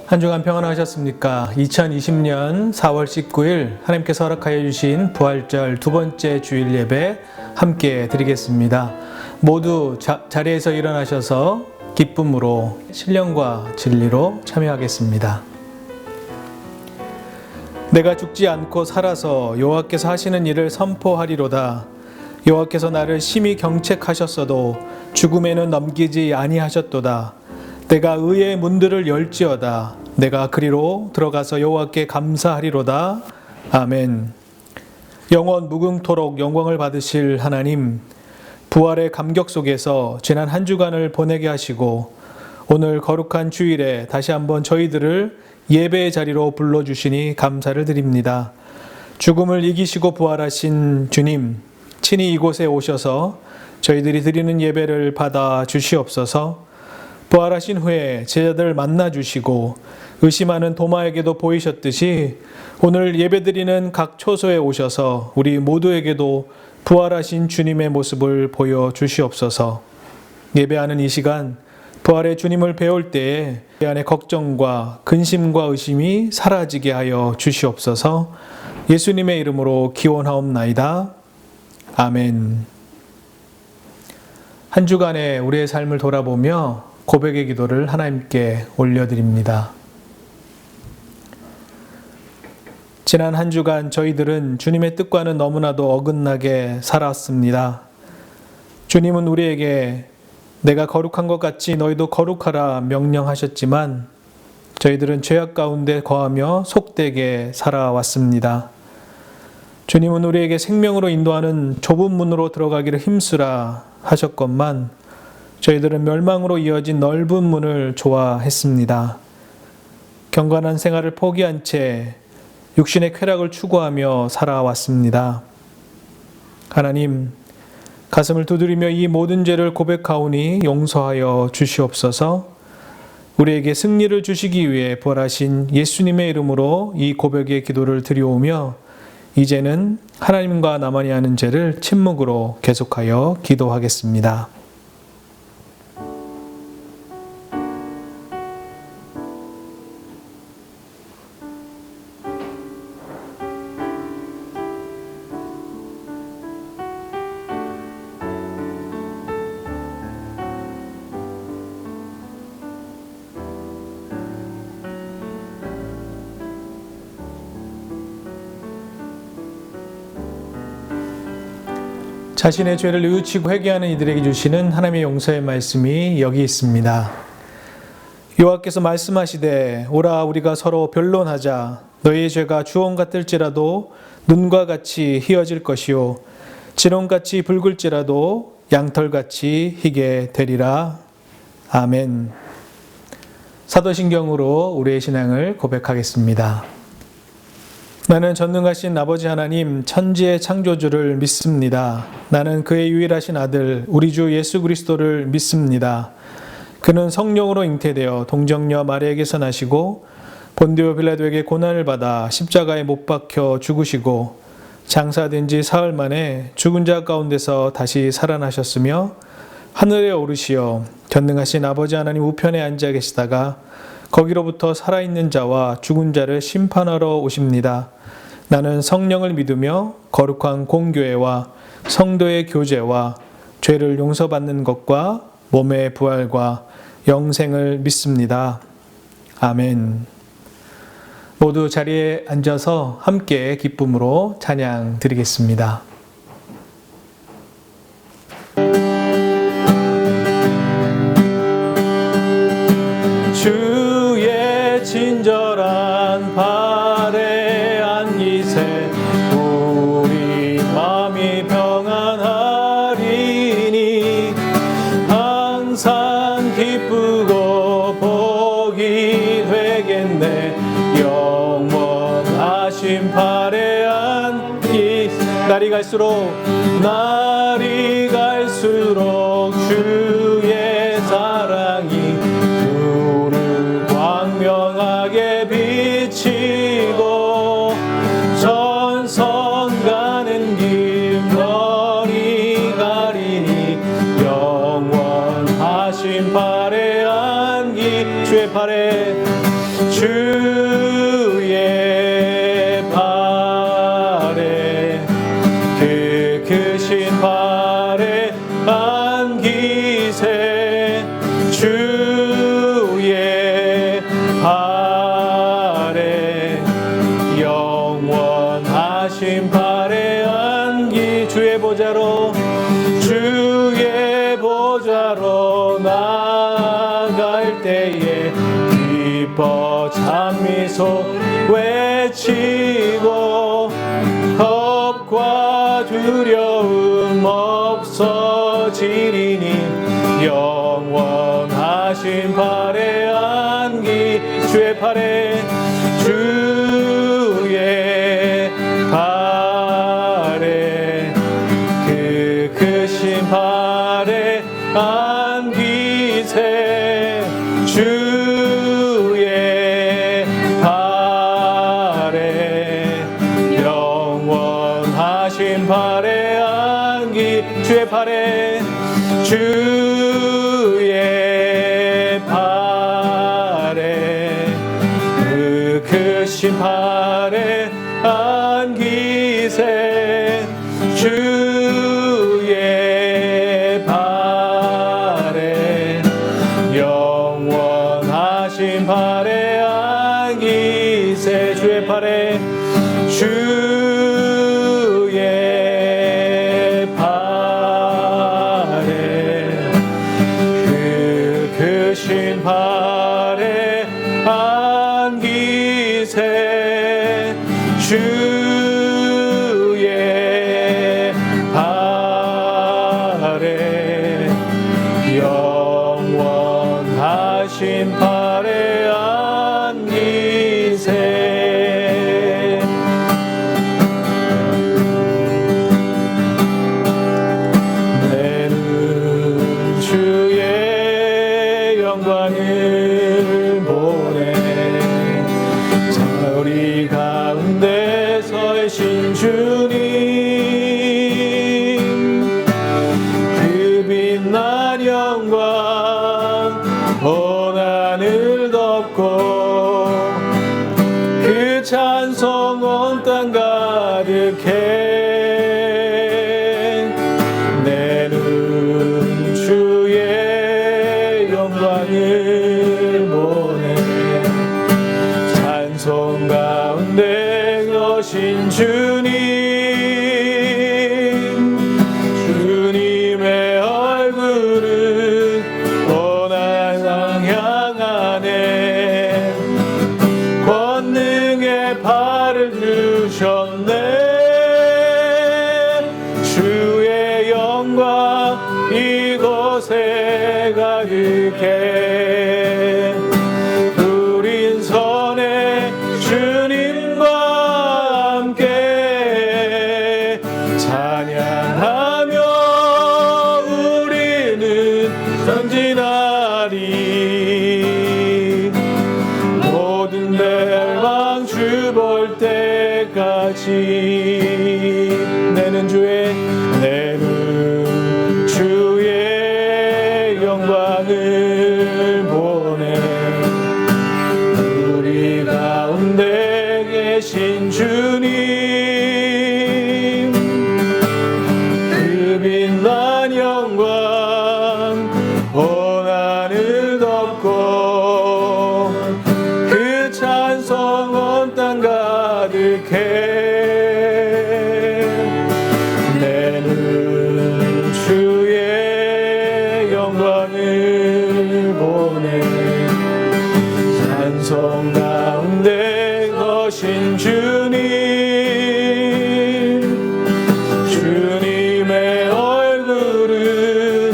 한 주간 평안하셨습니까? 2020년 4월 19일 하나님께서 허락하여 주신 부활절 두 번째 주일 예배 함께 드리겠습니다. 모두 자리에서 일어나셔서 기쁨으로 신령과 진리로 참여하겠습니다. 내가 죽지 않고 살아서 여호와께서 하시는 일을 선포하리로다. 여호와께서 나를 심히 경책하셨어도 죽음에는 넘기지 아니하셨도다. 내가 의의 문들을 열지어다. 내가 그리로 들어가서 여호와께 감사하리로다. 아멘. 영원 무궁토록 영광을 받으실 하나님, 부활의 감격 속에서 지난 한 주간을 보내게 하시고 오늘 거룩한 주일에 다시 한번 저희들을 예배의 자리로 불러주시니 감사를 드립니다. 죽음을 이기시고 부활하신 주님, 친히 이곳에 오셔서 저희들이 드리는 예배를 받아 주시옵소서. 부활하신 후에 제자들 만나주시고 의심하는 도마에게도 보이셨듯이 오늘 예배드리는 각 초소에 오셔서 우리 모두에게도 부활하신 주님의 모습을 보여주시옵소서. 예배하는 이 시간 부활의 주님을 배울 때에 내 안의 걱정과 근심과 의심이 사라지게 하여 주시옵소서. 예수님의 이름으로 기원하옵나이다. 아멘. 한 주간의 우리의 삶을 돌아보며 고백의 기도를 하나님께 올려드립니다. 지난 한 주간 저희들은 주님의 뜻과는 너무나도 어긋나게 살았습니다. 주님은 우리에게 내가 거룩한 것 같이 너희도 거룩하라 명령하셨지만 저희들은 죄악 가운데 거하며 속되게 살아왔습니다. 주님은 우리에게 생명으로 인도하는 좁은 문으로 들어가기를 힘쓰라 하셨건만 저희들은 멸망으로 이어진 넓은 문을 좋아했습니다. 경건한 생활을 포기한 채 육신의 쾌락을 추구하며 살아왔습니다. 하나님, 가슴을 두드리며 이 모든 죄를 고백하오니 용서하여 주시옵소서. 우리에게 승리를 주시기 위해 부활하신 예수님의 이름으로 이 고백의 기도를 드리오며 이제는 하나님과 나만이 하는 죄를 침묵으로 계속하여 기도하겠습니다. 자신의 죄를 뉘우치고 회개하는 이들에게 주시는 하나님의 용서의 말씀이 여기 있습니다. 여호와께서 말씀하시되 오라 우리가 서로 변론하자. 너희의 죄가 주홍 같을지라도 눈과 같이 희어질 것이요 진홍같이 붉을지라도 양털같이 희게 되리라. 아멘. 사도신경으로 우리의 신앙을 고백하겠습니다. 나는 전능하신 아버지 하나님 천지의 창조주를 믿습니다. 나는 그의 유일하신 아들 우리 주 예수 그리스도를 믿습니다. 그는 성령으로 잉태되어 동정녀 마리아에게서 나시고 본디오 빌라도에게 고난을 받아 십자가에 못 박혀 죽으시고 장사된 지 사흘 만에 죽은 자 가운데서 다시 살아나셨으며 하늘에 오르시어 전능하신 아버지 하나님 우편에 앉아 계시다가 거기로부터 살아있는 자와 죽은 자를 심판하러 오십니다. 나는 성령을 믿으며 거룩한 공교회와 성도의 교제와 죄를 용서받는 것과 몸의 부활과 영생을 믿습니다. 아멘. 모두 자리에 앉아서 함께 기쁨으로 찬양 드리겠습니다. 주의 친절한 발에 안기세 우리 마음이 평안하리니 항상 기쁘고 복이 되겠네. 영원하신 발에 안기 날이 갈수록 주의 사랑이 광명하게 비치고 전선 가는 길 머리 가리니 영원하신 발에 안기 주의 발에 주의 발에 그 크신 발에 안기세 주의 발에 영원하신 발에 안기 주의 보좌로 나아갈 때에 기뻐 찬미소 외치고 겁과 두려움 없어지리니 영원하신 발에 안기 주의 발에 그 크신 발에 안기세 주의 발에 영원하신 발에 안기 주의 발에 그 크신 발에 안기세 주의 발에 영원하신 발에 안기세 주의 발에 그 크신 발에 안기세 주의 발에 영원하신 발에 안기세 내는 주의 영광을 보내 우리 가운데 서신 주님 그 빛난 영광 온 하늘 덮고 그 찬송 온 땅 가득해 내는 주의 영광을 보내 찬송 가운데 거신 주님의 얼굴은 온 세상 향하네 권능의 발을 드셨네 주의 영광 이곳에 가득해 우린 선에 주님과 함께 찬양하며 우리는 전진하리 모든 멸망 주 볼 때까지 내는 주의 영광을 보내 우리 가운데 계신 주님 그 빛난 영광 온 하늘 덮고 그 찬송 온 땅 가득해 내는 주의 영광을 보내 찬송 가운데 거신 주님의 얼굴은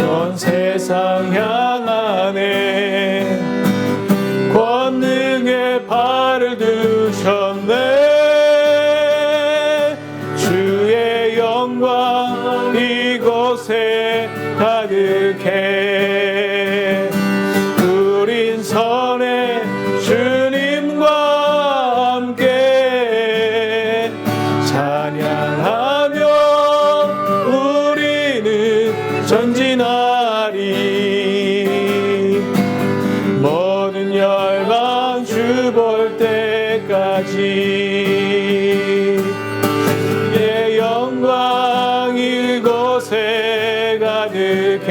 온 세상 향하네 권능의 발을 드셨네 주의 영광 이곳에 가득해 우린 선에 주님과 함께 찬양하며 우리는 전진하리 모든 열방 주 이곳에 가득해.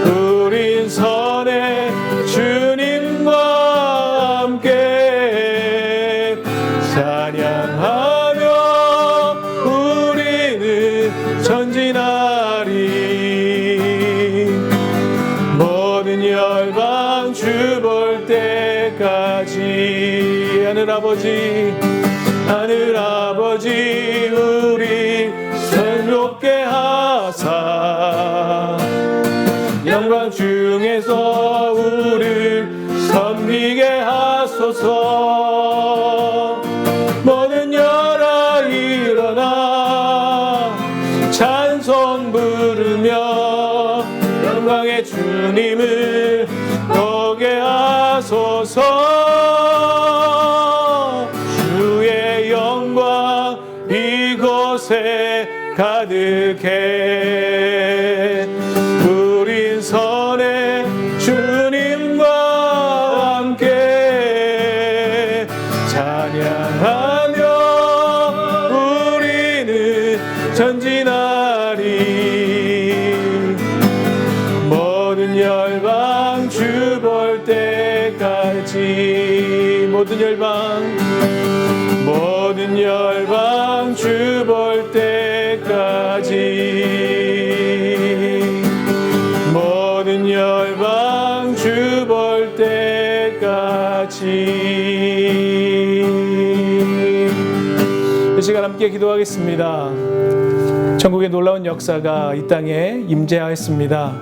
우린 선해 주님과 함께 찬양하며 우리는 전진하리. 모든 열방 주 볼 때까지. 하늘 아버지 우리 선롭게 하사 영광 중에서 우리를 섬기게 하소서. 모든 열아 일어나 찬송 부르며 영광의 주님을 보게 하소서. 주의 영광 이곳에 가득해. 우린 선해 주님과 함께 찬양하며 우리는 전진하리. 모든 열방 주 볼 때까지. 모든 열방 주 볼 때까지. 모든 열방 주 볼 때까지. 이 시간 함께 기도하겠습니다. 천국의 놀라운 역사가 이 땅에 임재하였습니다.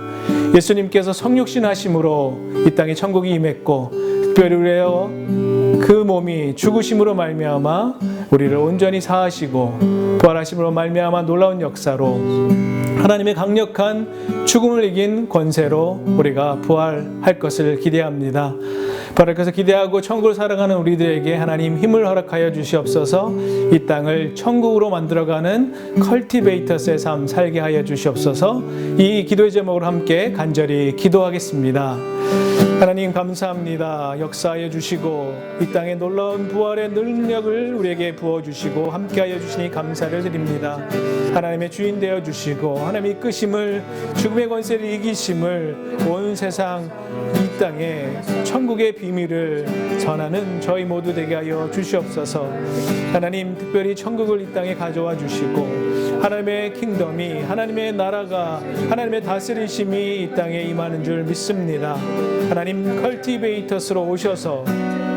예수님께서 성육신 하심으로 이 땅에 천국이 임했고, 특별히 우리의 그 몸이 죽으심으로 말미암아 우리를 온전히 사하시고 부활하심으로 말미암아 놀라운 역사로 하나님의 강력한 죽음을 이긴 권세로 우리가 부활할 것을 기대합니다. 부활할 것을 기대하고 천국을 살아가는 우리들에게 하나님 힘을 허락하여 주시옵소서. 이 땅을 천국으로 만들어가는 컬티베이터스의 삶 살게 하여 주시옵소서. 이 기도의 제목으로 함께 간절히 기도하겠습니다. 하나님 감사합니다. 역사하여 주시고 이 땅에 놀라운 부활의 능력을 우리에게 부어주시고 함께하여 주시니 감사를 드립니다. 하나님의 주인 되어주시고 하나님의 이끄심을, 죽음의 권세를 이기심을 온 세상 이 땅에 천국의 비밀을 전하는 저희 모두 되게 하여 주시옵소서. 하나님 특별히 천국을 이 땅에 가져와 주시고 하나님의 킹덤이, 하나님의 나라가, 하나님의 다스리심이 이 땅에 임하는 줄 믿습니다. 하나님 컬티베이터스로 오셔서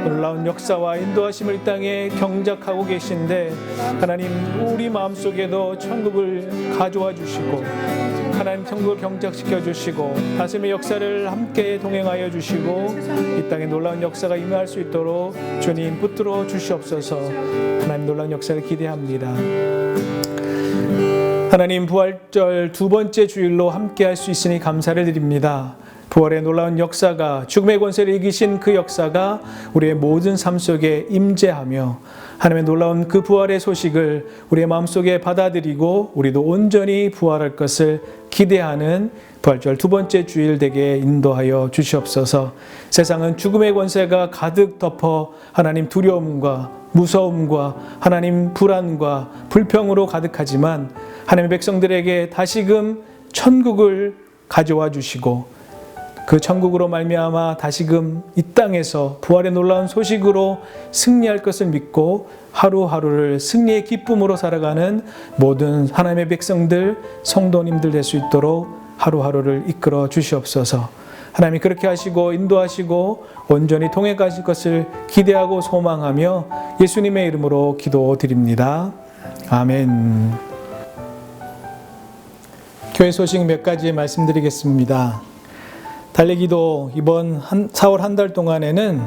놀라운 역사와 인도하심을 이 땅에 경작하고 계신데 하나님 우리 마음속에도 천국을 가져와 주시고 하나님 천국을 경작시켜 주시고 다스림의 역사를 함께 동행하여 주시고 이 땅에 놀라운 역사가 임할 수 있도록 주님 붙들어 주시옵소서. 하나님 놀라운 역사를 기대합니다. 하나님 부활절 두 번째 주일로 함께 할 수 있으니 감사를 드립니다. 부활의 놀라운 역사가, 죽음의 권세를 이기신 그 역사가 우리의 모든 삶 속에 임재하며 하나님의 놀라운 그 부활의 소식을 우리의 마음속에 받아들이고 우리도 온전히 부활할 것을 기대하는 부활절 두 번째 주일 되게 인도하여 주시옵소서. 세상은 죽음의 권세가 가득 덮어 하나님 두려움과 무서움과 하나님 불안과 불평으로 가득하지만 하나님의 백성들에게 다시금 천국을 가져와 주시고 그 천국으로 말미암아 다시금 이 땅에서 부활의 놀라운 소식으로 승리할 것을 믿고 하루하루를 승리의 기쁨으로 살아가는 모든 하나님의 백성들, 성도님들 될 수 있도록 하루하루를 이끌어 주시옵소서. 하나님이 그렇게 하시고 인도하시고 온전히 통해 가실 것을 기대하고 소망하며 예수님의 이름으로 기도드립니다. 아멘. 교회 소식 몇 가지 말씀드리겠습니다. 달래기도 이번 4월 한 달 동안에는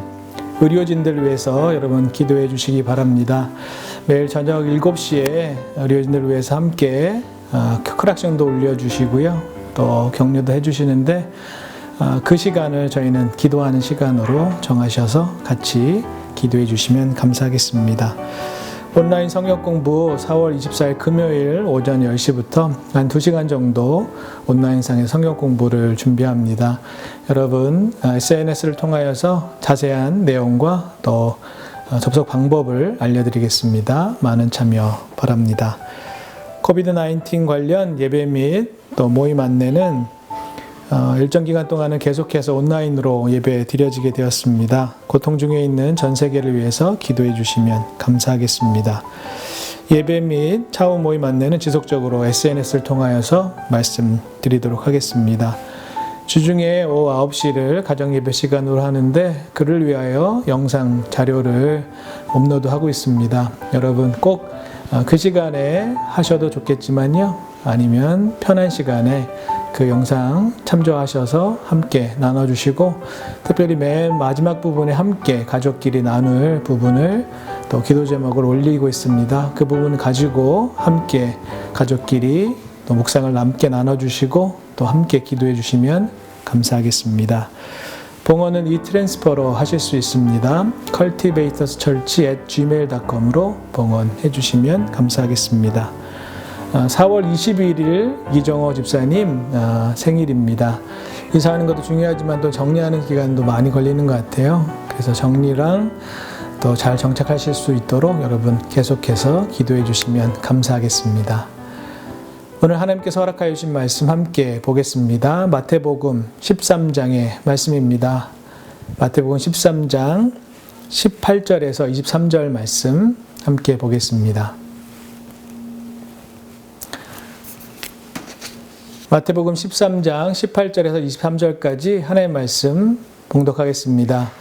의료진들을 위해서 여러분 기도해 주시기 바랍니다. 매일 저녁 7시에 의료진들을 위해서 함께 크락션도 올려주시고요. 또 격려도 해주시는데 그 시간을 저희는 기도하는 시간으로 정하셔서 같이 기도해 주시면 감사하겠습니다. 온라인 성역 공부 4월 24일 금요일 오전 10시부터 한 2시간 정도 온라인상의 성역 공부를 준비합니다. 여러분 SNS를 통하여서 자세한 내용과 또 접속 방법을 알려드리겠습니다. 많은 참여 바랍니다. 코비드-19 관련 예배 및 또 모임 안내는 일정 기간 동안은 계속해서 온라인으로 예배 드려지게 되었습니다. 고통 중에 있는 전 세계를 위해서 기도해 주시면 감사하겠습니다. 예배 및 차후 모임 안내는 지속적으로 SNS를 통하여서 말씀드리도록 하겠습니다. 주중에 오후 9시를 가정예배 시간으로 하는데 그를 위하여 영상 자료를 업로드하고 있습니다. 여러분 꼭 그 시간에 하셔도 좋겠지만요. 아니면 편한 시간에 그 영상 참조하셔서 함께 나눠주시고 특별히 맨 마지막 부분에 함께 가족끼리 나눌 부분을 또 기도 제목을 올리고 있습니다. 그 부분을 가지고 함께 가족끼리 또 묵상을 함께 나눠주시고 또 함께 기도해 주시면 감사하겠습니다. 봉헌은 이 트랜스퍼로 하실 수 있습니다. cultivatorschurch@gmail.com으로 봉헌해 주시면 감사하겠습니다. 4월 21일 이정호 집사님 생일입니다. 이사하는 것도 중요하지만 또 정리하는 기간도 많이 걸리는 것 같아요. 그래서 정리랑 또 잘 정착하실 수 있도록 여러분 계속해서 기도해 주시면 감사하겠습니다. 오늘 하나님께서 허락하여 주신 말씀 함께 보겠습니다. 마태복음 13장의 말씀입니다. 마태복음 13장 18절에서 23절 말씀 함께 보겠습니다. 마태복음 13장 18절에서 23절까지 하나님의 말씀 봉독하겠습니다.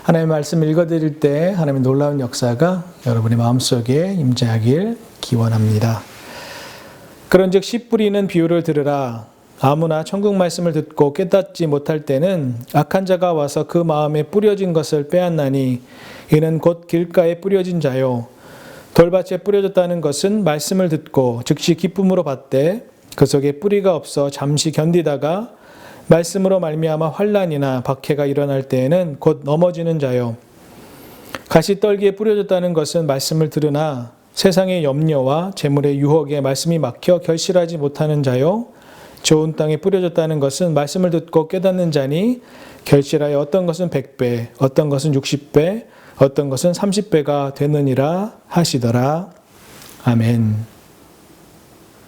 하나님의 말씀 읽어드릴 때 하나님의 놀라운 역사가 여러분의 마음속에 임재하길 기원합니다. 그런즉 씨 뿌리는 비유를 들으라. 아무나 천국 말씀을 듣고 깨닫지 못할 때는 악한 자가 와서 그 마음에 뿌려진 것을 빼앗나니 이는 곧 길가에 뿌려진 자요. 돌밭에 뿌려졌다는 것은 말씀을 듣고 즉시 기쁨으로 받되 그 속에 뿌리가 없어 잠시 견디다가 말씀으로 말미암아 환난이나 박해가 일어날 때에는 곧 넘어지는 자요. 가시떨기에 뿌려졌다는 것은 말씀을 들으나 세상의 염려와 재물의 유혹에 말씀이 막혀 결실하지 못하는 자요. 좋은 땅에 뿌려졌다는 것은 말씀을 듣고 깨닫는 자니 결실하여 어떤 것은 100배, 어떤 것은 60배, 어떤 것은 30배가 되느니라 하시더라. 아멘.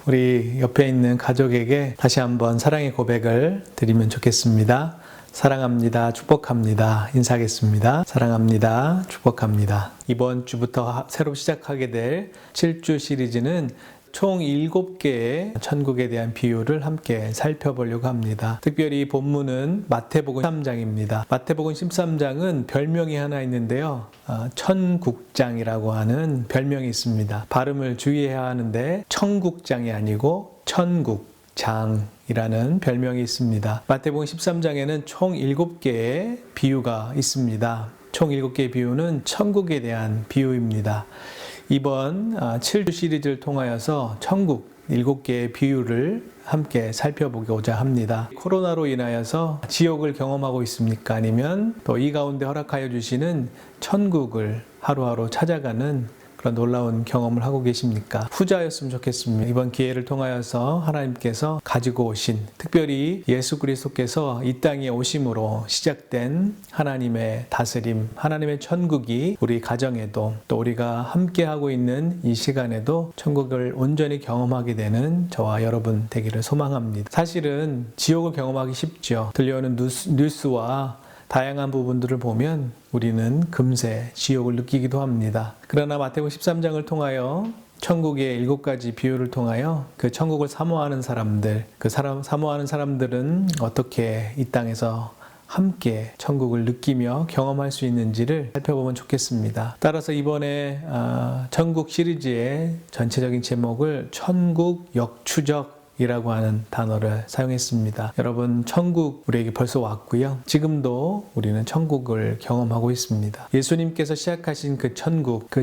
우리 옆에 있는 가족에게 다시 한번 사랑의 고백을 드리면 좋겠습니다. 사랑합니다. 축복합니다. 인사하겠습니다. 사랑합니다. 축복합니다. 이번 주부터 새로 시작하게 될 7주 시리즈는 총 7개의 천국에 대한 비유를 함께 살펴보려고 합니다. 특별히 본문은 마태복음 13장입니다. 마태복음 13장은 별명이 하나 있는데요. 천국장이라고 하는 별명이 있습니다. 발음을 주의해야 하는데 천국장이 아니고 천국장이라는 별명이 있습니다. 마태복음 13장에는 총 7개의 비유가 있습니다. 총 7개의 비유는 천국에 대한 비유입니다. 이번 7주 시리즈를 통하여서 천국 7개의 비유를 함께 살펴보고자 합니다. 코로나로 인하여서 지옥을 경험하고 있습니까? 아니면 또 이 가운데 허락하여 주시는 천국을 하루하루 찾아가는 그런 놀라운 경험을 하고 계십니까? 후자였으면 좋겠습니다. 이번 기회를 통하여서 하나님께서 가지고 오신, 특별히 예수 그리스도께서 이 땅에 오심으로 시작된 하나님의 다스림, 하나님의 천국이 우리 가정에도 또 우리가 함께하고 있는 이 시간에도 천국을 온전히 경험하게 되는 저와 여러분 되기를 소망합니다. 사실은 지옥을 경험하기 쉽죠. 들려오는 뉴스와 다양한 부분들을 보면 우리는 금세 지옥을 느끼기도 합니다. 그러나 마태복음 13장을 통하여 천국의 7가지 비유를 통하여 그 천국을 사모하는 사람들, 사모하는 사람들은 어떻게 이 땅에서 함께 천국을 느끼며 경험할 수 있는지를 살펴보면 좋겠습니다. 따라서 이번에 천국 시리즈의 전체적인 제목을 천국 역추적 이라고 하는 단어를 사용했습니다. 여러분, 천국 우리에게 벌써 왔고요. 지금도 우리는 천국을 경험하고 있습니다. 예수님께서 시작하신 그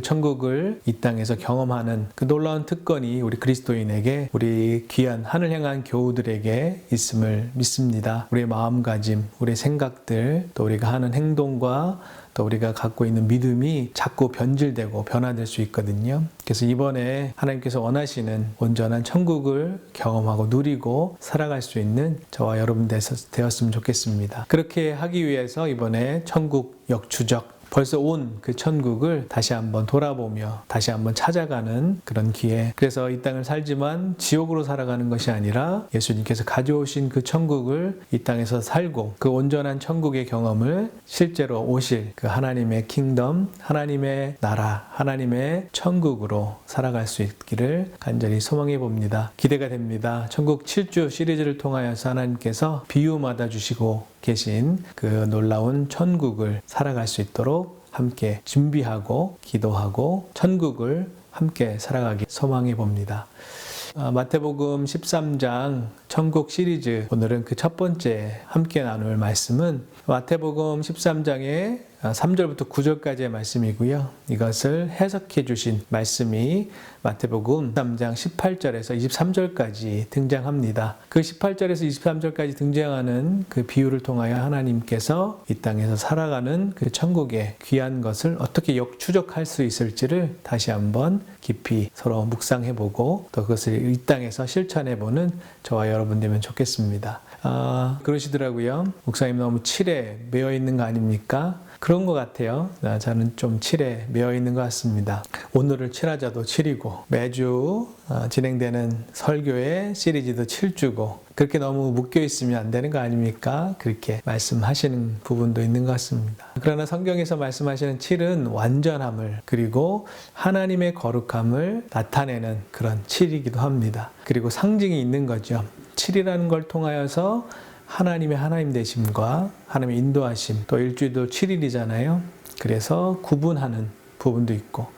천국을 이 땅에서 경험하는 그 놀라운 특권이 우리 그리스도인에게, 우리 귀한 하늘 향한 교우들에게 있음을 믿습니다. 우리의 마음가짐, 우리의 생각들, 또 우리가 하는 행동과 또 우리가 갖고 있는 믿음이 자꾸 변질되고 변화될 수 있거든요. 그래서 이번에 하나님께서 원하시는 온전한 천국을 경험하고 누리고 살아갈 수 있는 저와 여러분 되었으면 좋겠습니다. 그렇게 하기 위해서 이번에 천국 역추적 벌써 온 그 천국을 다시 한번 돌아보며 다시 한번 찾아가는 그런 기회. 그래서 이 땅을 살지만 지옥으로 살아가는 것이 아니라 예수님께서 가져오신 그 천국을 이 땅에서 살고 그 온전한 천국의 경험을 실제로 오실 그 하나님의 킹덤, 하나님의 나라, 하나님의 천국으로 살아갈 수 있기를 간절히 소망해 봅니다. 기대가 됩니다. 천국 7주 시리즈를 통하여서 하나님께서 비유마다 주시고 계신 그 놀라운 천국을 살아갈 수 있도록 함께 준비하고 기도하고 천국을 함께 살아가기 소망해 봅니다. 마태복음 13장 천국 시리즈, 오늘은 그 첫 번째 함께 나눌 말씀은 마태복음 13장의 3절부터 9절까지의 말씀이고요. 이것을 해석해 주신 말씀이 마태복음 13장 18절에서 23절까지 등장합니다. 그 18절에서 23절까지 등장하는 그 비유를 통하여 하나님께서 이 땅에서 살아가는 그 천국의 귀한 것을 어떻게 역추적할 수 있을지를 다시 한번 깊이 서로 묵상해보고 또 그것을 이 땅에서 실천해보는 저와 여러분 되면 좋겠습니다. 그러시더라고요. 목사님 너무 칠에 매여 있는 거 아닙니까? 그런 것 같아요. 저는 좀 칠에 매여 있는 것 같습니다. 오늘을 칠하자도 7이고 매주 진행되는 설교의 시리즈도 7주고 그렇게 너무 묶여 있으면 안 되는 거 아닙니까? 그렇게 말씀하시는 부분도 있는 것 같습니다. 그러나 성경에서 말씀하시는 7은 완전함을 그리고 하나님의 거룩함을 나타내는 그런 7이기도 합니다. 그리고 상징이 있는 거죠. 7이라는 걸 통하여서 하나님의 하나님 되심과 하나님의 인도하심, 또 일주일도 7일이잖아요. 그래서 구분하는 부분도 있고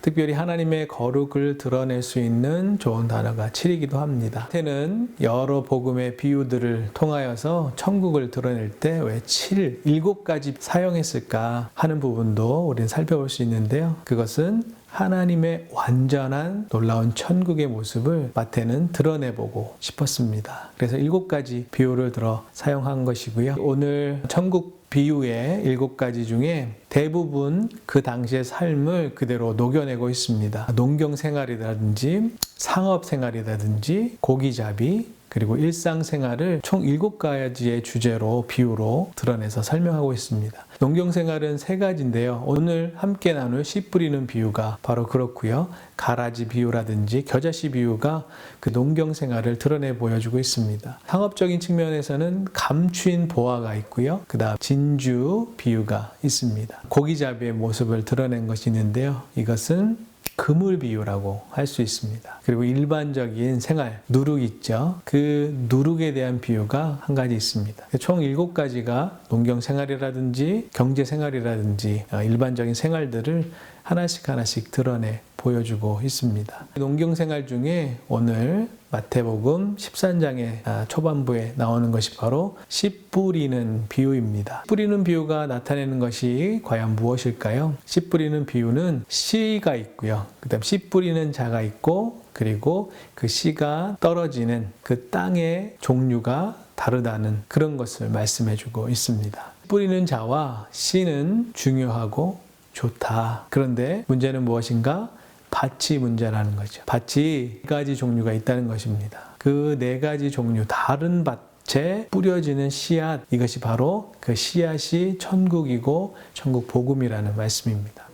특별히 하나님의 거룩을 드러낼 수 있는 좋은 단어가 7이기도 합니다. 마태는 여러 복음의 비유들을 통하여서 천국을 드러낼 때 왜 7, 7가지 사용했을까 하는 부분도 우리는 살펴볼 수 있는데요. 그것은 하나님의 완전한 놀라운 천국의 모습을 마태는 드러내보고 싶었습니다. 그래서 7가지 비유를 들어 사용한 것이고요. 오늘 천국 비유의 7가지 중에 대부분 그 당시의 삶을 그대로 녹여내고 있습니다. 농경 생활이라든지 상업 생활이라든지 고기잡이 그리고 일상생활을 총 7가지의 주제로 비유로 드러내서 설명하고 있습니다. 농경생활은 3가지인데요. 오늘 함께 나눌 씨 뿌리는 비유가 바로 그렇고요. 가라지 비유라든지 겨자씨 비유가 그 농경생활을 드러내 보여주고 있습니다. 상업적인 측면에서는 감추인 보화가 있고요. 그 다음 진주 비유가 있습니다. 고기잡이의 모습을 드러낸 것이 있는데요. 이것은 그물 비유라고 할 수 있습니다. 그리고 일반적인 생활, 누룩 있죠. 그 누룩에 대한 비유가 한 가지 있습니다. 총 7가지가 농경 생활이라든지 경제 생활이라든지 일반적인 생활들을 하나씩 드러내 보여주고 있습니다. 농경 생활 중에 오늘 마태복음 13장의 초반부에 나오는 것이 바로 씨 뿌리는 비유입니다. 뿌리는 비유가 나타내는 것이 과연 무엇일까요? 씨 뿌리는 비유는 씨가 있고요. 그 다음 씨 뿌리는 자가 있고 그리고 그 씨가 떨어지는 그 땅의 종류가 다르다는 그런 것을 말씀해주고 있습니다. 뿌리는 자와 씨는 중요하고 좋다. 그런데 문제는 무엇인가? 밭이 문제라는 거죠. 밭이 4가지 종류가 있다는 것입니다. 그 4가지 종류, 다른 밭에 뿌려지는 씨앗, 이것이 바로 그 씨앗이 천국이고 천국 복음이라는 말씀입니다.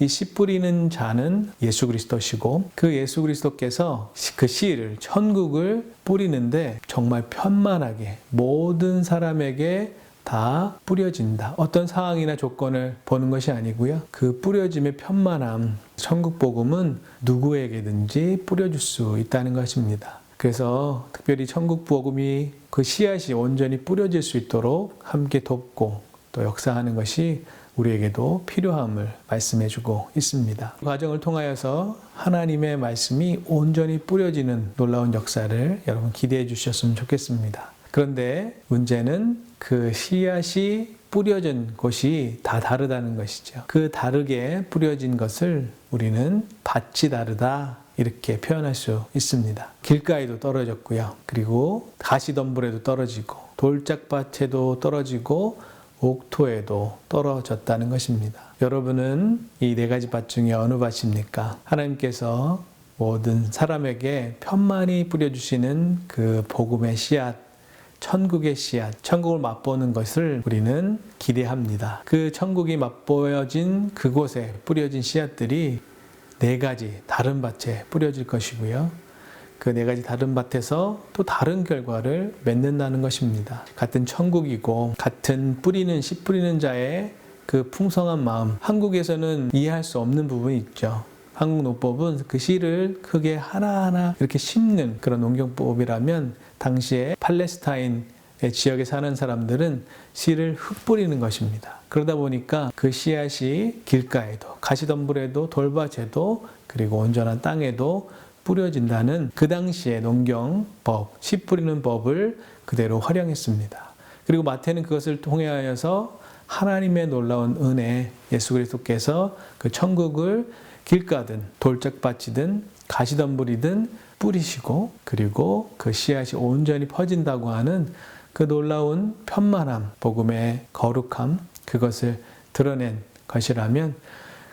이 씨 뿌리는 자는 예수 그리스도시고 그 예수 그리스도께서 그 씨를, 천국을 뿌리는데 정말 편만하게 모든 사람에게 다 뿌려진다. 어떤 상황이나 조건을 보는 것이 아니고요. 그 뿌려짐의 편만함, 천국 복음은 누구에게든지 뿌려줄 수 있다는 것입니다. 그래서 특별히 천국 복음이 그 씨앗이 온전히 뿌려질 수 있도록 함께 돕고 또 역사하는 것이 우리에게도 필요함을 말씀해주고 있습니다. 이 과정을 통하여서 하나님의 말씀이 온전히 뿌려지는 놀라운 역사를 여러분 기대해 주셨으면 좋겠습니다. 그런데 문제는 그 씨앗이 뿌려진 곳이 다 다르다는 것이죠. 그 다르게 뿌려진 것을 우리는 밭이 다르다 이렇게 표현할 수 있습니다. 길가에도 떨어졌고요. 그리고 가시덤불에도 떨어지고 돌짝밭에도 떨어지고 옥토에도 떨어졌다는 것입니다. 여러분은 이 4가지 밭 중에 어느 밭입니까? 하나님께서 모든 사람에게 편만히 뿌려주시는 그 복음의 씨앗, 천국의 씨앗, 천국을 맛보는 것을 우리는 기대합니다. 그 천국이 맛보여진 그곳에 뿌려진 씨앗들이 4가지 다른 밭에 뿌려질 것이고요. 그 4가지 다른 밭에서 또 다른 결과를 맺는다는 것입니다. 같은 천국이고 같은 씨 뿌리는 자의 그 풍성한 마음, 한국에서는 이해할 수 없는 부분이 있죠. 한국 농법은 그 씨를 크게 하나하나 이렇게 심는 그런 농경법이라면 당시에 팔레스타인 지역에 사는 사람들은 씨를 흙 뿌리는 것입니다. 그러다 보니까 그 씨앗이 길가에도 가시덤불에도 돌밭에도 그리고 온전한 땅에도 뿌려진다는 그 당시의 농경법, 씨 뿌리는 법을 그대로 활용했습니다. 그리고 마태는 그것을 통하여서 하나님의 놀라운 은혜, 예수 그리스도께서 그 천국을 길가든 돌짝밭이든 가시덤불이든 뿌리시고 그리고 그 씨앗이 온전히 퍼진다고 하는 그 놀라운 편만함, 복음의 거룩함, 그것을 드러낸 것이라면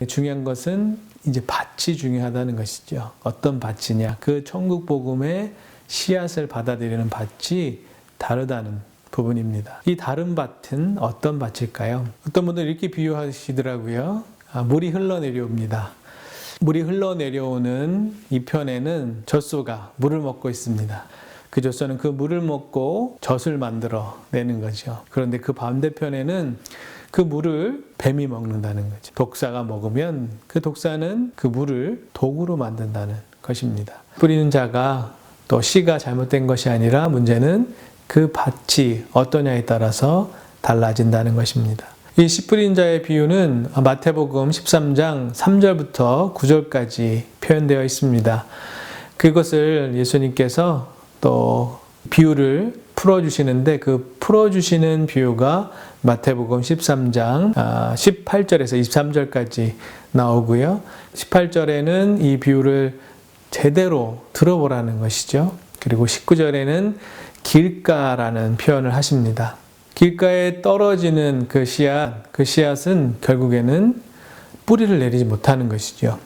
중요한 것은 이제 밭이 중요하다는 것이죠. 어떤 밭이냐. 그 천국 복음의 씨앗을 받아들이는 밭이 다르다는 부분입니다. 이 다른 밭은 어떤 밭일까요? 어떤 분들은 이렇게 비유하시더라고요. 물이 흘러내려옵니다. 물이 흘러내려오는 이 편에는 젖소가 물을 먹고 있습니다. 그 젖소는 그 물을 먹고 젖을 만들어 내는 거죠. 그런데 그 반대편에는 그 물을 뱀이 먹는다는 거죠. 독사가 먹으면 그 독사는 그 물을 독으로 만든다는 것입니다. 뿌리는 자가 또 씨가 잘못된 것이 아니라 문제는 그 밭이 어떠냐에 따라서 달라진다는 것입니다. 이 씨 뿌린 자의 비유는 마태복음 13장 3절부터 9절까지 표현되어 있습니다. 그것을 예수님께서 또 비유를 풀어주시는데 그 풀어주시는 비유가 마태복음 13장 18절에서 23절까지 나오고요. 18절에는 이 비유를 제대로 들어보라는 것이죠. 그리고 19절에는 길가라는 표현을 하십니다. 길가에 떨어지는 그 씨앗은 결국에는 뿌리를 내리지 못하는 것이죠.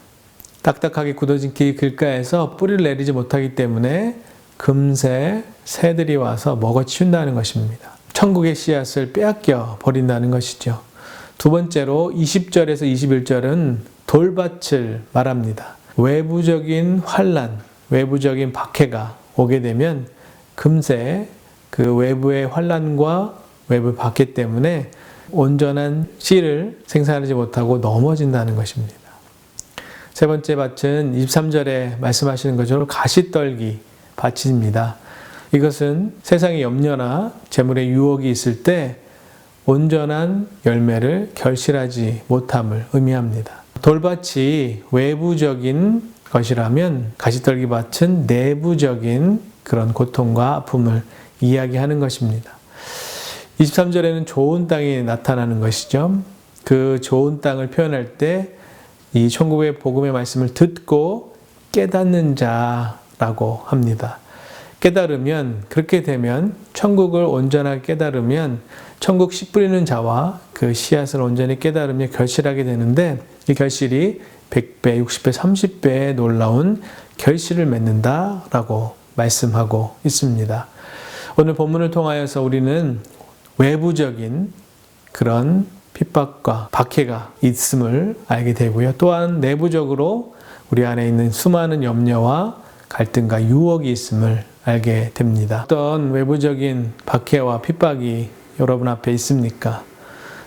딱딱하게 굳어진 길가에서 뿌리를 내리지 못하기 때문에 금세 새들이 와서 먹어치운다는 것입니다. 천국의 씨앗을 빼앗겨 버린다는 것이죠. 두 번째로 20절에서 21절은 돌밭을 말합니다. 외부적인 환난, 외부적인 박해가 오게 되면 금세 그 외부의 환난과 외부 박해 때문에 온전한 씨를 생산하지 못하고 넘어진다는 것입니다. 세 번째 밭은 23절에 말씀하시는 것처럼 가시떨기 밭입니다. 이것은 세상의 염려나 재물의 유혹이 있을 때 온전한 열매를 결실하지 못함을 의미합니다. 돌밭이 외부적인 것이라면 가시떨기 밭은 내부적인 그런 고통과 아픔을 이야기하는 것입니다. 23절에는 좋은 땅이 나타나는 것이죠. 그 좋은 땅을 표현할 때 이 천국의 복음의 말씀을 듣고 깨닫는 자라고 합니다. 깨달으면, 그렇게 되면 천국을 온전하게 깨달으면 천국 씨 뿌리는 자와 그 씨앗을 온전히 깨달으며 결실하게 되는데 이 결실이 100배, 60배, 30배의 놀라운 결실을 맺는다라고 말씀하고 있습니다. 오늘 본문을 통하여서 우리는 외부적인 그런 핍박과 박해가 있음을 알게 되고요. 또한 내부적으로 우리 안에 있는 수많은 염려와 갈등과 유혹이 있음을 알게 됩니다. 어떤 외부적인 박해와 핍박이 여러분 앞에 있습니까?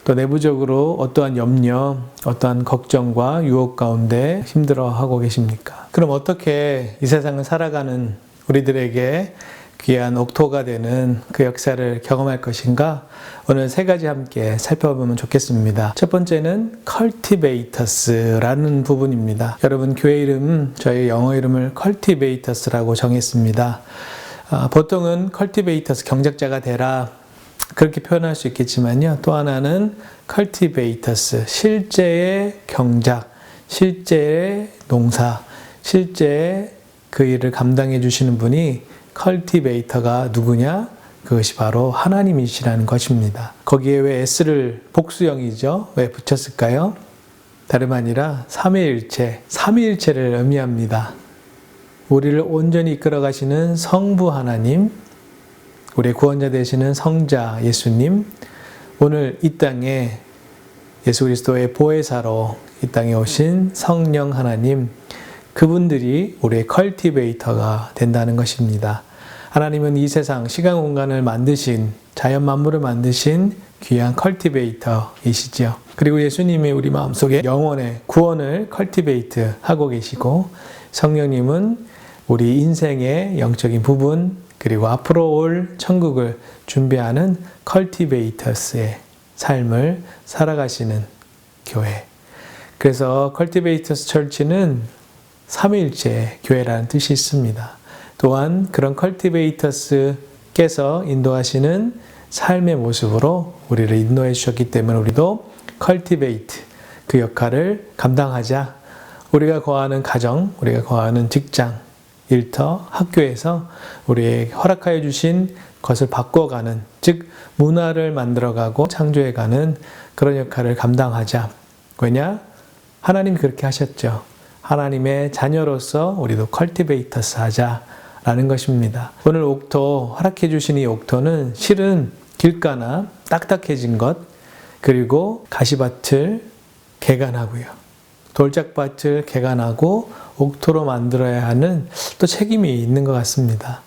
또 내부적으로 어떠한 염려, 어떠한 걱정과 유혹 가운데 힘들어하고 계십니까? 그럼 어떻게 이 세상을 살아가는 우리들에게 귀한 옥토가 되는 그 역사를 경험할 것인가? 오늘 3가지 함께 살펴보면 좋겠습니다. 첫 번째는 cultivators라는 부분입니다. 여러분 교회 이름, 저희 영어 이름을 cultivators라고 정했습니다. 보통은 cultivators, 경작자가 되라 그렇게 표현할 수 있겠지만요. 또 하나는 cultivators, 실제의 경작, 실제의 농사, 실제의 그 일을 감당해 주시는 분이 컬티베이터가 누구냐? 그것이 바로 하나님이시라는 것입니다. 거기에 왜 S를 복수형이죠? 왜 붙였을까요? 다름 아니라 삼위일체를 의미합니다. 우리를 온전히 이끌어 가시는 성부 하나님, 우리의 구원자 되시는 성자 예수님, 오늘 이 땅에 예수 그리스도의 보혜사로 이 땅에 오신 성령 하나님, 그분들이 우리의 컬티베이터가 된다는 것입니다. 하나님은 이 세상 시간 공간을 만드신, 자연 만물을 만드신 귀한 컬티베이터이시죠. 그리고 예수님이 우리 마음속에 영혼의 구원을 컬티베이트 하고 계시고, 성령님은 우리 인생의 영적인 부분, 그리고 앞으로 올 천국을 준비하는 컬티베이터스의 삶을 살아가시는 교회. 그래서 컬티베이터스 철치는 삼위일체 교회라는 뜻이 있습니다. 또한 그런 컬티베이터스께서 인도하시는 삶의 모습으로 우리를 인도해 주셨기 때문에 우리도 컬티베이트, 그 역할을 감당하자. 우리가 거하는 가정, 우리가 거하는 직장, 일터, 학교에서 우리의 허락하여 주신 것을 바꿔가는, 즉 문화를 만들어가고 창조해가는 그런 역할을 감당하자. 왜냐? 하나님이 그렇게 하셨죠. 하나님의 자녀로서 우리도 컬티베이터스 하자라는 것입니다. 오늘 옥토, 허락해 주신 이 옥토는 실은 길가나 딱딱해진 것, 그리고 가시밭을 개간하고요. 돌짝밭을 개간하고 옥토로 만들어야 하는 또 책임이 있는 것 같습니다.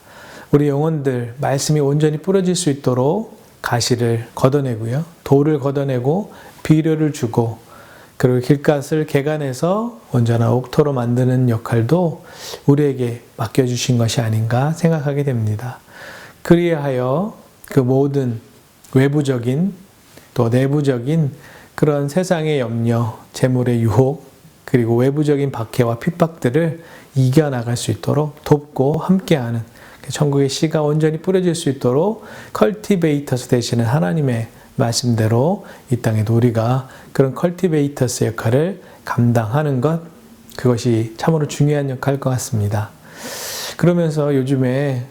우리 영혼들, 말씀이 온전히 뿌려질 수 있도록 가시를 걷어내고요. 돌을 걷어내고 비료를 주고, 그리고 길갓을 개간해서 온전한 옥토로 만드는 역할도 우리에게 맡겨주신 것이 아닌가 생각하게 됩니다. 그리하여 그 모든 외부적인 또 내부적인 그런 세상의 염려, 재물의 유혹, 그리고 외부적인 박해와 핍박들을 이겨나갈 수 있도록 돕고 함께하는 천국의 씨가 온전히 뿌려질 수 있도록 컬티베이터스 되시는 하나님의 말씀대로 이 땅에도 우리가 그런 컬티베이터스 역할을 감당하는 것, 그것이 참으로 중요한 역할일 것 같습니다. 그러면서 요즘에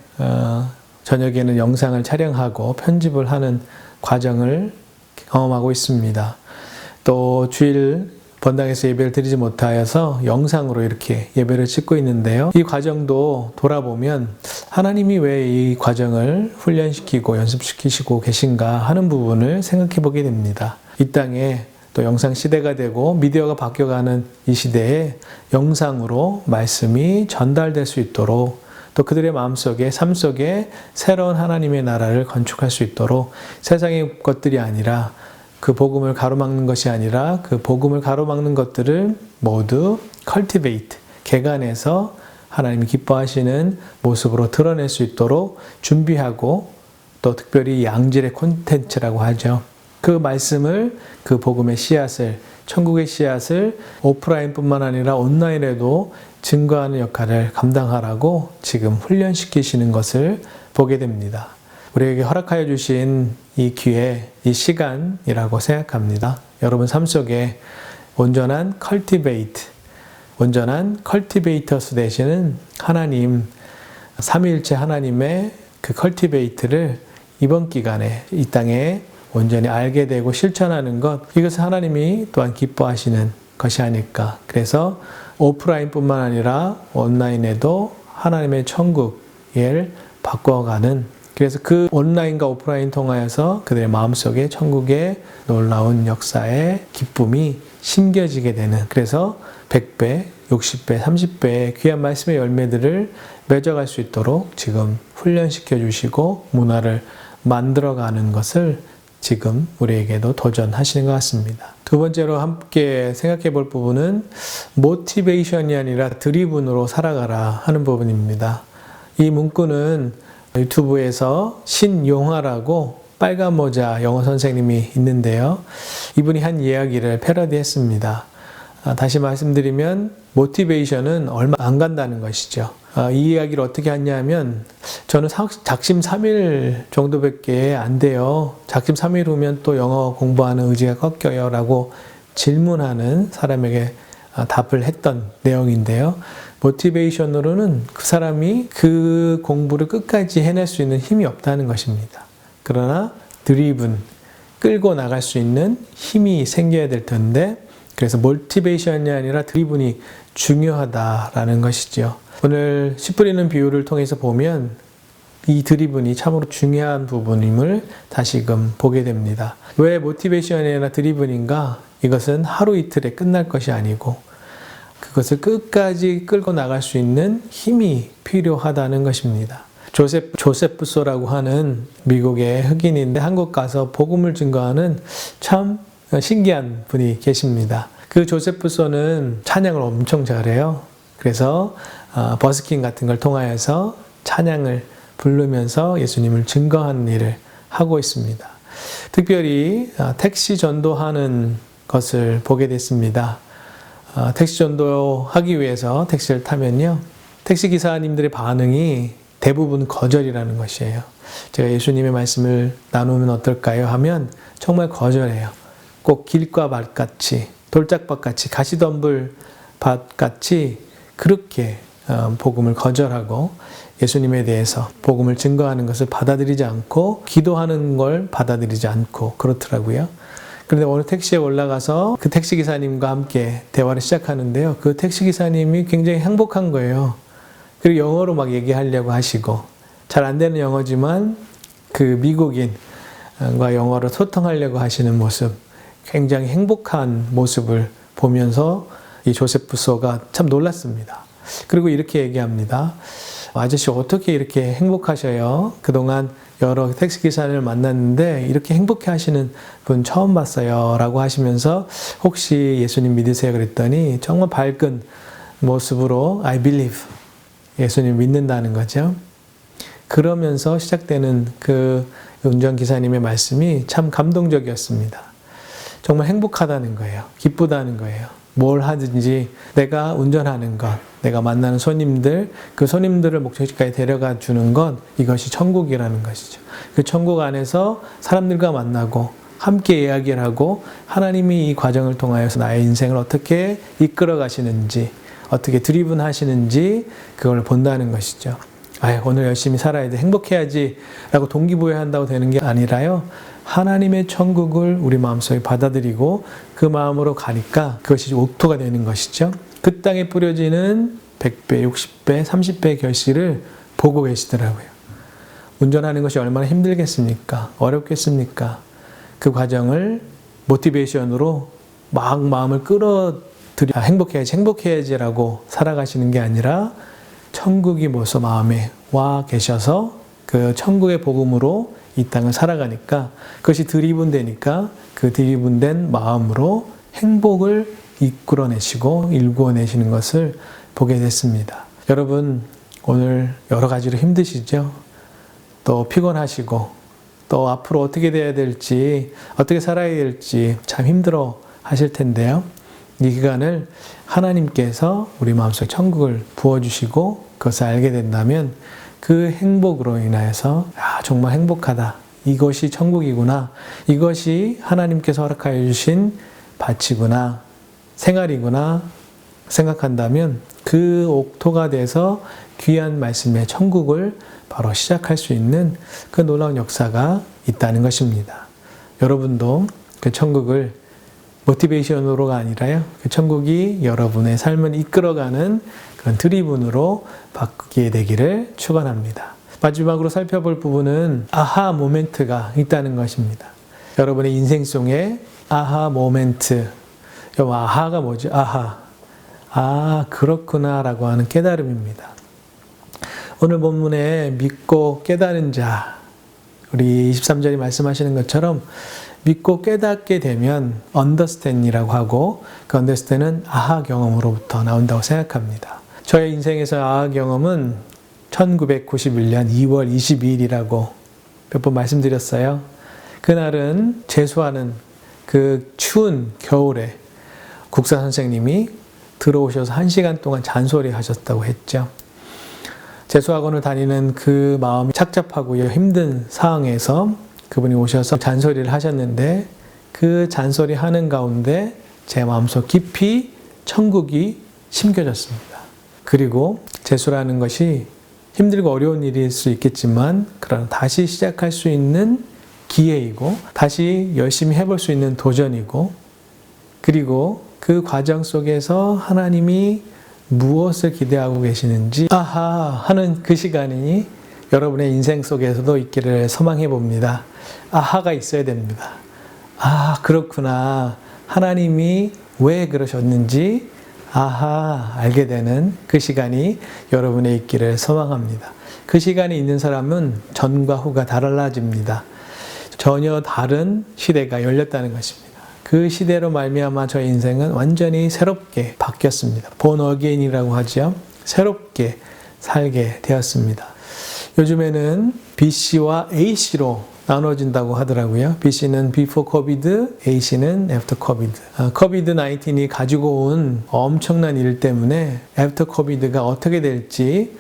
저녁에는 영상을 촬영하고 편집을 하는 과정을 경험하고 있습니다. 또 주일 본당에서 예배를 드리지 못하여서 영상으로 이렇게 예배를 찍고 있는데요. 이 과정도 돌아보면 하나님이 왜 이 과정을 훈련시키고 연습시키시고 계신가 하는 부분을 생각해 보게 됩니다. 이 땅에 또 영상 시대가 되고 미디어가 바뀌어가는 이 시대에 영상으로 말씀이 전달될 수 있도록, 또 그들의 마음속에, 삶 속에 새로운 하나님의 나라를 건축할 수 있도록 세상의 것들이 아니라, 그 복음을 가로막는 것이 아니라 그 복음을 가로막는 것들을 모두 컬티베이트, 개간해서 하나님이 기뻐하시는 모습으로 드러낼 수 있도록 준비하고, 또 특별히 양질의 콘텐츠라고 하죠. 그 말씀을, 그 복음의 씨앗을, 천국의 씨앗을 오프라인뿐만 아니라 온라인에도 증거하는 역할을 감당하라고 지금 훈련시키시는 것을 보게 됩니다. 우리에게 허락하여 주신 이 기회, 이 시간이라고 생각합니다. 여러분 삶 속에 온전한 컬티베이터스 되시는 하나님, 삼위일체 하나님의 그 컬티베이트를 이번 기간에 이 땅에 온전히 알게 되고 실천하는 것, 이것을 하나님이 또한 기뻐하시는 것이 아닐까. 그래서 오프라인뿐만 아니라 온라인에도 하나님의 천국을 바꿔가는, 그래서 그 온라인과 오프라인 통하여서 그들의 마음속에 천국의 놀라운 역사의 기쁨이 심겨지게 되는, 그래서 100배, 60배, 30배의 귀한 말씀의 열매들을 맺어갈 수 있도록 지금 훈련시켜 주시고 문화를 만들어가는 것을 지금 우리에게도 도전하시는 것 같습니다. 두 번째로 함께 생각해 볼 부분은 모티베이션이 아니라 드리븐으로 살아가라 하는 부분입니다. 이 문구는 유튜브에서 신용화라고 빨간 모자 영어 선생님이 있는데요. 이분이 한 이야기를 패러디했습니다. 다시 말씀드리면 모티베이션은 얼마 안 간다는 것이죠. 이 이야기를 어떻게 하냐면, 저는 작심 3일 정도밖에 안 돼요. 작심 3일 후면 또 영어 공부하는 의지가 꺾여요 라고 질문하는 사람에게 답을 했던 내용인데요. 모티베이션으로는 그 사람이 그 공부를 끝까지 해낼 수 있는 힘이 없다는 것입니다. 그러나 드리븐, 끌고 나갈 수 있는 힘이 생겨야 될 텐데, 그래서 모티베이션이 아니라 드리븐이 중요하다라는 것이죠. 오늘 씨 뿌리는 비유를 통해서 보면 이 드리븐이 참으로 중요한 부분임을 다시금 보게 됩니다. 왜 모티베이션이나 드리븐인가? 이것은 하루 이틀에 끝날 것이 아니고 그것을 끝까지 끌고 나갈 수 있는 힘이 필요하다는 것입니다. 조세프소라고 하는 미국의 흑인인데 한국 가서 복음을 증거하는 참 신기한 분이 계십니다. 그 조세프소는 찬양을 엄청 잘해요. 그래서 버스킹 같은 걸 통하여서 찬양을 부르면서 예수님을 증거하는 일을 하고 있습니다. 특별히 택시 전도하는 것을 보게 됐습니다. 택시 전도하기 위해서 택시를 타면요, 택시 기사님들의 반응이 대부분 거절이라는 것이에요. 제가 예수님의 말씀을 나누면 어떨까요? 하면 정말 거절해요. 꼭 길과 밭같이, 돌짝밭같이, 가시덤불 밭같이 그렇게 복음을 거절하고 예수님에 대해서 복음을 증거하는 것을 받아들이지 않고 기도하는 걸 받아들이지 않고 그렇더라고요. 그런데 오늘 택시에 올라가서 그 택시기사님과 함께 대화를 시작하는데요. 그 택시기사님이 굉장히 행복한 거예요. 그리고 영어로 막 얘기하려고 하시고, 잘 안 되는 영어지만 그 미국인과 영어로 소통하려고 하시는 모습, 굉장히 행복한 모습을 보면서 이 조세프소가 참 놀랐습니다. 그리고 이렇게 얘기합니다. 아저씨 어떻게 이렇게 행복하셔요? 그동안 여러 택시기사를 만났는데 이렇게 행복해 하시는 분 처음 봤어요 라고 하시면서 혹시 예수님 믿으세요? 그랬더니 정말 밝은 모습으로 I believe, 예수님 믿는다는 거죠. 그러면서 시작되는 그 운전기사님의 말씀이 참 감동적이었습니다. 정말 행복하다는 거예요. 기쁘다는 거예요. 뭘 하든지 내가 운전하는 것, 내가 만나는 손님들, 그 손님들을 목적지까지 데려가 주는 것, 이것이 천국이라는 것이죠. 그 천국 안에서 사람들과 만나고 함께 이야기를 하고 하나님이 이 과정을 통하여서 나의 인생을 어떻게 이끌어 가시는지, 어떻게 드리븐 하시는지 그걸 본다는 것이죠. 오늘 열심히 살아야 돼, 행복해야지 라고 동기부여한다고 되는 게 아니라요, 하나님의 천국을 우리 마음속에 받아들이고 그 마음으로 가니까 그것이 옥토가 되는 것이죠. 그 땅에 뿌려지는 100배, 60배, 30배의 결실을 보고 계시더라고요. 운전하는 것이 얼마나 힘들겠습니까? 어렵겠습니까? 그 과정을 모티베이션으로 막 마음을 끌어들여 행복해야지라고 살아가시는 게 아니라 천국이 벌써 마음에 와 계셔서 그 천국의 복음으로 이 땅을 살아가니까 그것이 드리븐 되니까 그 드리븐된 마음으로 행복을 이끌어내시고 일구어내시는 것을 보게 됐습니다. 여러분 오늘 여러 가지로 힘드시죠? 또 피곤하시고 또 앞으로 어떻게 돼야 될지, 어떻게 살아야 될지 참 힘들어 하실 텐데요. 이 기간을 하나님께서 우리 마음속에 천국을 부어주시고 그것을 알게 된다면 그 행복으로 인하여서 정말 행복하다, 이것이 천국이구나, 이것이 하나님께서 허락하여 주신 밭이구나, 생활이구나 생각한다면 그 옥토가 돼서 귀한 말씀의 천국을 바로 시작할 수 있는 그 놀라운 역사가 있다는 것입니다. 여러분도 그 천국을 모티베이션으로가 아니라요, 그 천국이 여러분의 삶을 이끌어가는 그런 드리븐으로 바뀌게 되기를 축원합니다. 마지막으로 살펴볼 부분은 아하 모멘트가 있다는 것입니다. 여러분의 인생 속에 아하 모멘트, 아하가 뭐죠? 그렇구나 라고 하는 깨달음입니다. 오늘 본문에 믿고 깨달은 자, 우리 23절이 말씀하시는 것처럼 믿고 깨닫게 되면 understand이라고 하고, 그 understand은 아하 경험으로부터 나온다고 생각합니다. 저의 인생에서 아하 경험은 1991년 2월 22일이라고 몇 번 말씀드렸어요. 그날은 재수하는 그 추운 겨울에 국사 선생님이 들어오셔서 1시간 동안 잔소리 하셨다고 했죠. 재수학원을 다니는 그 마음이 착잡하고 힘든 상황에서 그분이 오셔서 잔소리를 하셨는데, 그 잔소리 하는 가운데 제 마음속 깊이 천국이 심겨졌습니다. 그리고 재수라는 것이 힘들고 어려운 일일 수 있겠지만 그러나 다시 시작할 수 있는 기회이고 다시 열심히 해볼 수 있는 도전이고, 그리고 그 과정 속에서 하나님이 무엇을 기대하고 계시는지 아하 하는 그 시간이 여러분의 인생 속에서도 있기를 소망해 봅니다. 아하가 있어야 됩니다. 아, 그렇구나. 하나님이 왜 그러셨는지 아하 알게 되는 그 시간이 여러분의 있기를 소망합니다. 그 시간이 있는 사람은 전과 후가 달라집니다. 전혀 다른 시대가 열렸다는 것입니다. 그 시대로 말미암아 저의 인생은 완전히 새롭게 바뀌었습니다. born again이라고 하죠. 새롭게 살게 되었습니다. 요즘에는 BC와 AC로 나눠진다고 하더라고요. BC는 before COVID, AC는 after COVID. COVID-19이 가지고 온 엄청난 일 때문에 after COVID가 어떻게 될지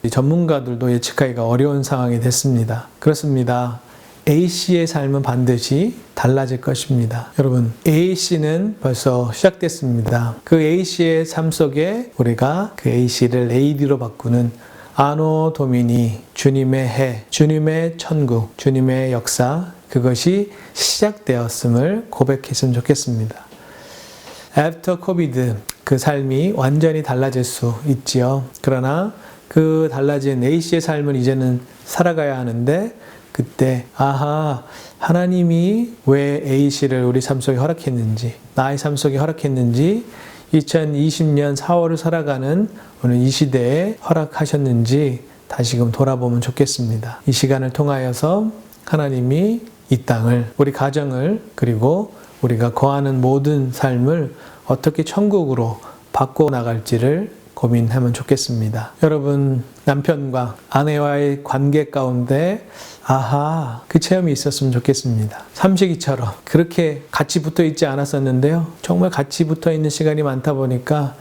전문가들도 예측하기가 어려운 상황이 됐습니다. 그렇습니다. AC의 삶은 반드시 달라질 것입니다. 여러분, AC는 벌써 시작됐습니다. 그 AC의 삶 속에 우리가 그 AC를 AD로 바꾸는 아노 도미니, 주님의 해, 주님의 천국, 주님의 역사, 그것이 시작되었음을 고백했으면 좋겠습니다. After COVID, 그 삶이 완전히 달라질 수 있지요. 그러나 그 달라진 A씨의 삶을 이제는 살아가야 하는데, 그때 아하, 하나님이 왜 A씨를 우리 삶 속에 허락했는지, 나의 삶 속에 허락했는지, 2020년 4월을 살아가는 오늘 이 시대에 허락하셨는지 다시금 돌아보면 좋겠습니다. 이 시간을 통하여서 하나님이 이 땅을, 우리 가정을, 그리고 우리가 거하는 모든 삶을 어떻게 천국으로 바꿔 나갈지를 고민하면 좋겠습니다. 여러분, 남편과 아내와의 관계 가운데 아하, 그 체험이 있었으면 좋겠습니다. 삼식이처럼 그렇게 같이 붙어 있지 않았었는데요. 정말 같이 붙어 있는 시간이 많다 보니까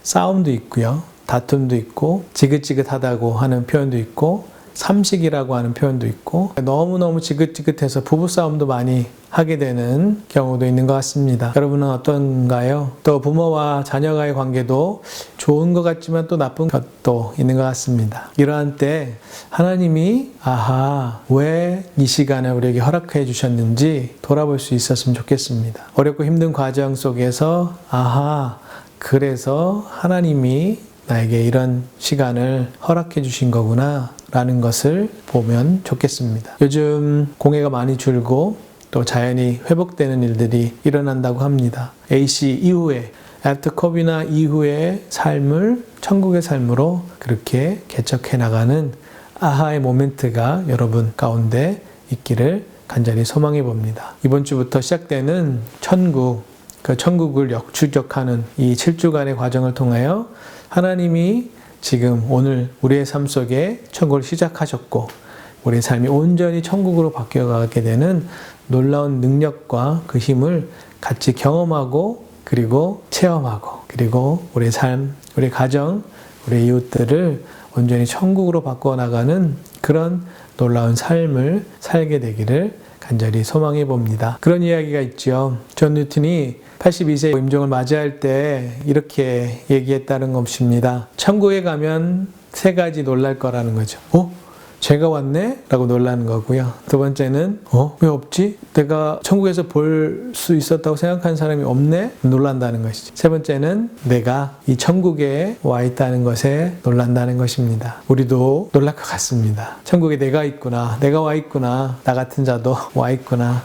싸움도 있고요. 다툼도 있고 지긋지긋하다고 하는 표현도 있고 삼식이라고 하는 표현도 있고 너무너무 지긋지긋해서 부부싸움도 많이 하게 되는 경우도 있는 것 같습니다. 여러분은 어떤가요? 또 부모와 자녀와의 관계도 좋은 것 같지만 또 나쁜 것도 있는 것 같습니다. 이러한 때 하나님이 아하, 왜 이 시간을 우리에게 허락해 주셨는지 돌아볼 수 있었으면 좋겠습니다. 어렵고 힘든 과정 속에서 아하, 그래서 하나님이 나에게 이런 시간을 허락해 주신 거구나 라는 것을 보면 좋겠습니다. 요즘 공해가 많이 줄고 또 자연이 회복되는 일들이 일어난다고 합니다. AC 이후에 After COVID나 이후의 삶을 천국의 삶으로 그렇게 개척해 나가는 아하의 모멘트가 여러분 가운데 있기를 간절히 소망해 봅니다. 이번 주부터 시작되는 천국, 그 천국을 역추적하는 이 7주간의 과정을 통하여 하나님이 지금 오늘 우리의 삶 속에 천국을 시작하셨고 우리의 삶이 온전히 천국으로 바뀌어가게 되는 놀라운 능력과 그 힘을 같이 경험하고 그리고 체험하고 그리고 우리의 삶, 우리의 가정, 우리의 이웃들을 온전히 천국으로 바꿔나가는 그런 놀라운 삶을 살게 되기를 간절히 소망해 봅니다. 그런 이야기가 있죠. 존 뉴턴이 82세 임종을 맞이할 때 이렇게 얘기했다는 것입니다. 천국에 가면 3가지 놀랄 거라는 거죠. 제가 왔네? 라고 놀라는 거고요. 두 번째는 왜 없지? 내가 천국에서 볼 수 있었다고 생각하는 사람이 없네? 놀란다는 것이죠. 세 번째는 내가 이 천국에 와 있다는 것에 놀란다는 것입니다. 우리도 놀랄 것 같습니다. 천국에 내가 있구나, 내가 와 있구나, 나 같은 자도 와 있구나.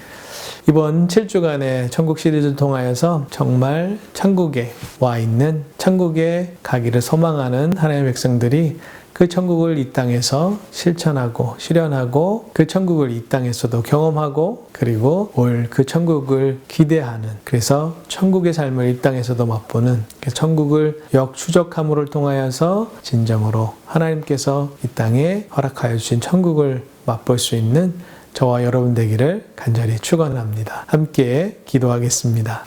이번 7주간의 천국 시리즈를 통하여서 정말 천국에 와 있는, 천국에 가기를 소망하는 하나님의 백성들이 그 천국을 이 땅에서 실천하고 실현하고 그 천국을 이 땅에서도 경험하고 그리고 올 그 천국을 기대하는, 그래서 천국의 삶을 이 땅에서도 맛보는 그 천국을 역추적함으를 통하여서 진정으로 하나님께서 이 땅에 허락하여 주신 천국을 맛볼 수 있는 저와 여러분 되기를 간절히 축원합니다. 함께 기도하겠습니다.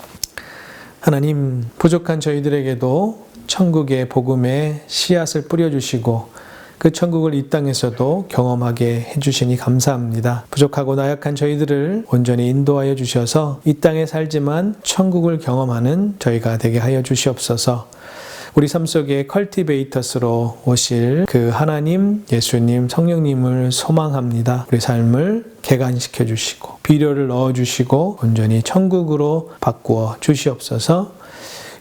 하나님, 부족한 저희들에게도 천국의 복음의 씨앗을 뿌려주시고 그 천국을 이 땅에서도 경험하게 해주시니 감사합니다. 부족하고 나약한 저희들을 온전히 인도하여 주셔서 이 땅에 살지만 천국을 경험하는 저희가 되게 하여 주시옵소서. 우리 삶 속에 컬티베이터스로 오실 그 하나님, 예수님, 성령님을 소망합니다. 우리 삶을 개간시켜 주시고 비료를 넣어 주시고 온전히 천국으로 바꾸어 주시옵소서.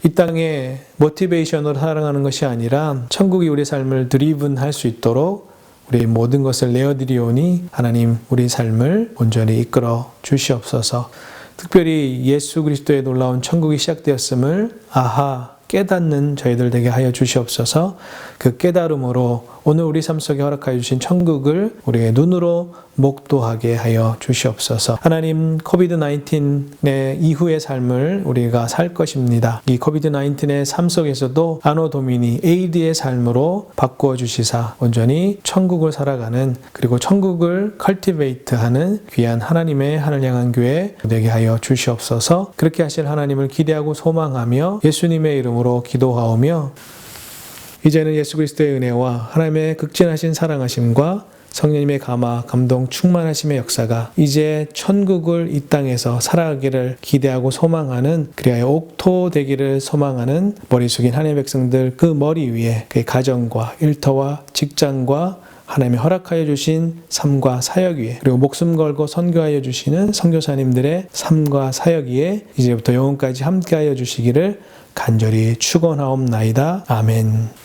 이 땅에 모티베이션으로 살아가는 것이 아니라 천국이 우리 삶을 드리븐할 수 있도록 우리 모든 것을 내어드리오니 하나님 우리 삶을 온전히 이끌어 주시옵소서. 특별히 예수 그리스도의 놀라운 천국이 시작되었음을 깨닫는 저희들 되게 하여 주시옵소서. 그 깨달음으로 오늘 우리 삶 속에 허락하여 주신 천국을 우리의 눈으로 목도하게 하여 주시옵소서. 하나님, 코비드-19의 이후의 삶을 우리가 살 것입니다. 이 코비드-19의 삶 속에서도 아노 도미니 에이드의 삶으로 바꾸어 주시사 온전히 천국을 살아가는, 그리고 천국을 컬티베이트하는 귀한 하나님의 하늘 향한 교회 되게 하여 주시옵소서. 그렇게 하실 하나님을 기대하고 소망하며 예수님의 이름으로 기도하오며, 이제는 예수 그리스도의 은혜와 하나님의 극진하신 사랑하심과 성령님의 감화, 감동, 충만하심의 역사가 이제 천국을 이 땅에서 살아가기를 기대하고 소망하는, 그리하여 옥토 되기를 소망하는 머리 숙인 하나님의 백성들 그 머리 위에 그의 가정과 일터와 직장과 하나님이 허락하여 주신 삶과 사역 위에, 그리고 목숨 걸고 선교하여 주시는 선교사님들의 삶과 사역 위에 이제부터 영원까지 함께하여 주시기를 간절히 축원하옵나이다. 아멘.